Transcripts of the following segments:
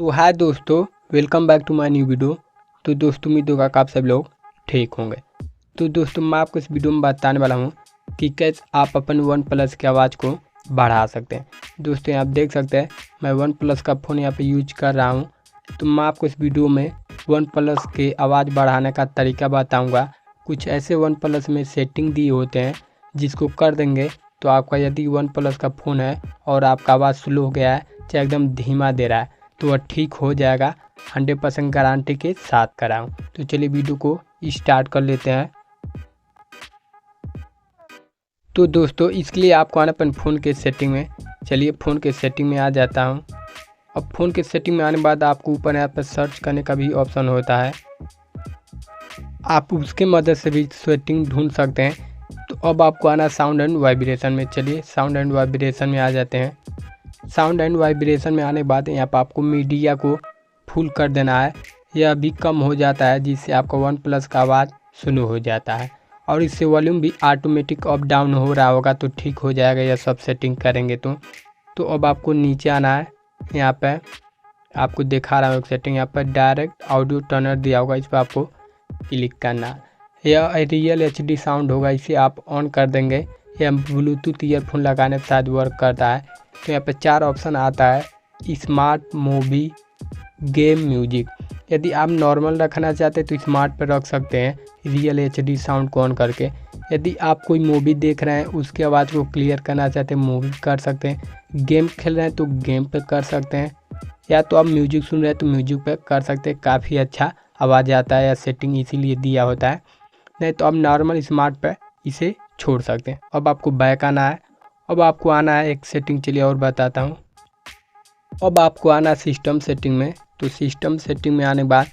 तो हाय दोस्तों, welcome back to my new video. तो दोस्तों उम्मीद होगा कि आप सब लोग ठीक होंगे। तो दोस्तों मैं आपको इस वीडियो में बताने वाला हूं कि कैसे आप अपन वन प्लस की आवाज़ को बढ़ा सकते हैं। दोस्तों आप देख सकते हैं मैं वन प्लस का फ़ोन यहाँ पे यूज कर रहा हूं। तो मैं आपको इस वीडियो में वन प्लस की आवाज़ बढ़ाने का तरीका बताऊँगा। कुछ ऐसे वन प्लस में सेटिंग दिए होते हैं जिसको कर देंगे तो आपका यदि वन प्लस का फ़ोन है और आपका आवाज़ स्लो हो गया है, चाहे एकदम धीमा दे रहा है, तो वह ठीक हो जाएगा 100% गारंटी के साथ कराऊँ। तो चलिए वीडियो को स्टार्ट कर लेते हैं। तो दोस्तों इसके लिए आपको आना अपन फ़ोन के सेटिंग में। चलिए फ़ोन के सेटिंग में आ जाता हूँ। अब फ़ोन के सेटिंग में आने के बाद आपको ऊपर यहाँ पर सर्च करने का भी ऑप्शन होता है, आप उसके मदद से भी सेटिंग ढूंढ सकते हैं। तो अब आपको आना साउंड एंड वाइब्रेशन में। चलिए साउंड एंड वाइब्रेशन में आ जाते हैं। साउंड एंड वाइब्रेशन में आने के बाद यहाँ पर आपको मीडिया को फुल कर देना है। यह भी कम हो जाता है जिससे आपका वन प्लस का आवाज़ स्लो हो जाता है और इससे वॉल्यूम भी ऑटोमेटिक अप डाउन हो रहा होगा तो ठीक हो जाएगा यह सब सेटिंग करेंगे तो अब आपको नीचे आना है। यहाँ पे आपको दिखा रहा हूँ एक सेटिंग, यहाँ पर डायरेक्ट ऑडियो टर्नर दिया होगा, इस पर आपको क्लिक करना है। यह रियल HD साउंड होगा, इसे आप ऑन कर देंगे। यह ब्लूटूथ ईयरफोन लगाने पर शायद वर्क करता है। तो यहाँ पे 4 ऑप्शन आता है, स्मार्ट, मूवी, गेम, म्यूजिक। यदि आप नॉर्मल रखना चाहते हैं तो स्मार्ट पर रख सकते हैं रियल HD साउंड को ऑन करके। यदि आप कोई मूवी देख रहे हैं उसकी आवाज़ को क्लियर करना चाहते हैं मूवी कर सकते हैं। गेम खेल रहे हैं तो गेम पे कर सकते हैं, या तो आप म्यूजिक सुन रहे हैं तो म्यूजिक पे कर सकते हैं। काफ़ी अच्छा आवाज़ आता है, या सेटिंग इसीलिए दिया होता है। नहीं तो आप नॉर्मल स्मार्ट पे इसे छोड़ सकते हैं। अब आपको बैक आना है। अब आपको आना है एक सेटिंग, चलिए और बताता हूँ। अब आपको आना सिस्टम सेटिंग में। तो सिस्टम सेटिंग में आने के बाद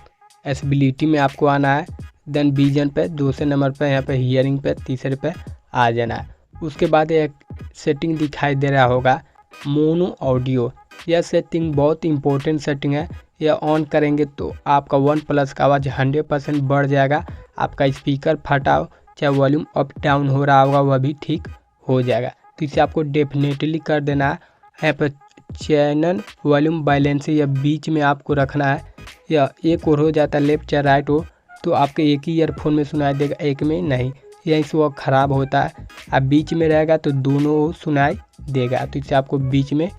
एसेबिलिटी में आपको आना है, देन विजन पे, दूसरे नंबर पे यहाँ पे हियरिंग पे, तीसरे पे आ जाना है। उसके बाद एक सेटिंग दिखाई दे रहा होगा मोनो ऑडियो। यह सेटिंग बहुत इंपॉर्टेंट सेटिंग है। यह ऑन करेंगे तो आपका वन प्लस का आवाज़ 100% बढ़ जाएगा। आपका स्पीकर फटा हो, चाहे वॉल्यूम अप डाउन हो रहा होगा, वह भी ठीक हो जाएगा। तो इसे आपको डेफिनेटली कर देना है। यहाँ पर चैनल वॉल्यूम बैलेंस या बीच में आपको रखना है, या एक और हो जाता है लेफ्ट या राइट हो तो आपके एक ही ईयरफोन में सुनाई देगा, एक में नहीं, यहीं से वो ख़राब होता है। अब बीच में रहेगा तो दोनों सुनाई देगा, तो इसे आपको बीच में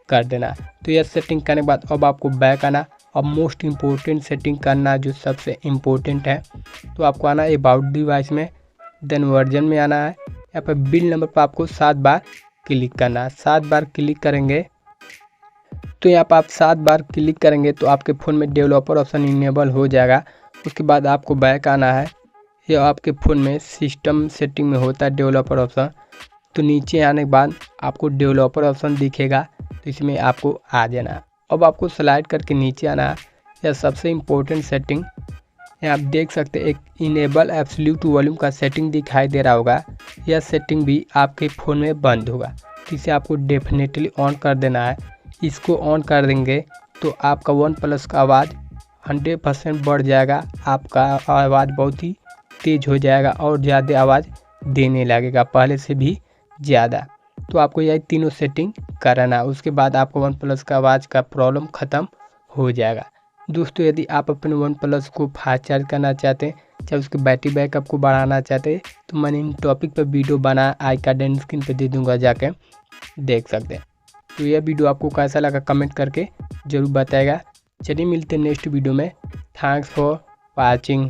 कर देना। तो यह सेटिंग करने के बाद अब आपको बैक आना। अब मोस्ट इम्पोर्टेंट सेटिंग करना जो सबसे इम्पोर्टेंट है, तो आपको आना अबाउट डिवाइस में, देन वर्जन में आना है। यहाँ पर बिल नंबर पर आपको 7 बार क्लिक करना है। 7 बार क्लिक करेंगे तो यहाँ पर आप 7 बार क्लिक करेंगे तो आपके फ़ोन में डेवलपर ऑप्शन इनेबल हो जाएगा। उसके बाद आपको बैक आना है। यह आपके फ़ोन में सिस्टम सेटिंग में होता है डेवलपर ऑप्शन। तो नीचे आने के बाद आपको डेवलपर ऑप्शन दिखेगा, तो इसमें आपको आ जाना। अब आपको स्लाइड करके नीचे आना है। यह सबसे इम्पोर्टेंट सेटिंग, यहाँ आप देख सकते हैं एक इनेबल एब्सोल्यूट वॉल्यूम का सेटिंग दिखाई दे रहा होगा। यह सेटिंग भी आपके फ़ोन में बंद होगा, इसे आपको डेफिनेटली ऑन कर देना है। इसको ऑन कर देंगे तो आपका वन प्लस का आवाज़ 100% बढ़ जाएगा। आपका आवाज़ बहुत ही तेज़ हो जाएगा और ज़्यादा आवाज़ देने लगेगा, पहले से भी ज़्यादा। तो आपको यही तीनों सेटिंग कराना है। उसके बाद आपको वन प्लस का आवाज़ का प्रॉब्लम ख़त्म हो जाएगा। दोस्तों यदि आप अपने वन प्लस को फास्ट चार्ज करना चाहते हैं, चाहे उसके बैटरी बैकअप को बढ़ाना चाहते हैं, तो मैंने इन टॉपिक पर वीडियो बना, आई कार्ड एंड स्क्रीन पर दे दूँगा, जाके देख सकते हैं। तो यह वीडियो आपको कैसा लगा कमेंट करके ज़रूर बताएगा। चलिए मिलते हैं नेक्स्ट वीडियो में। Thanks for watching.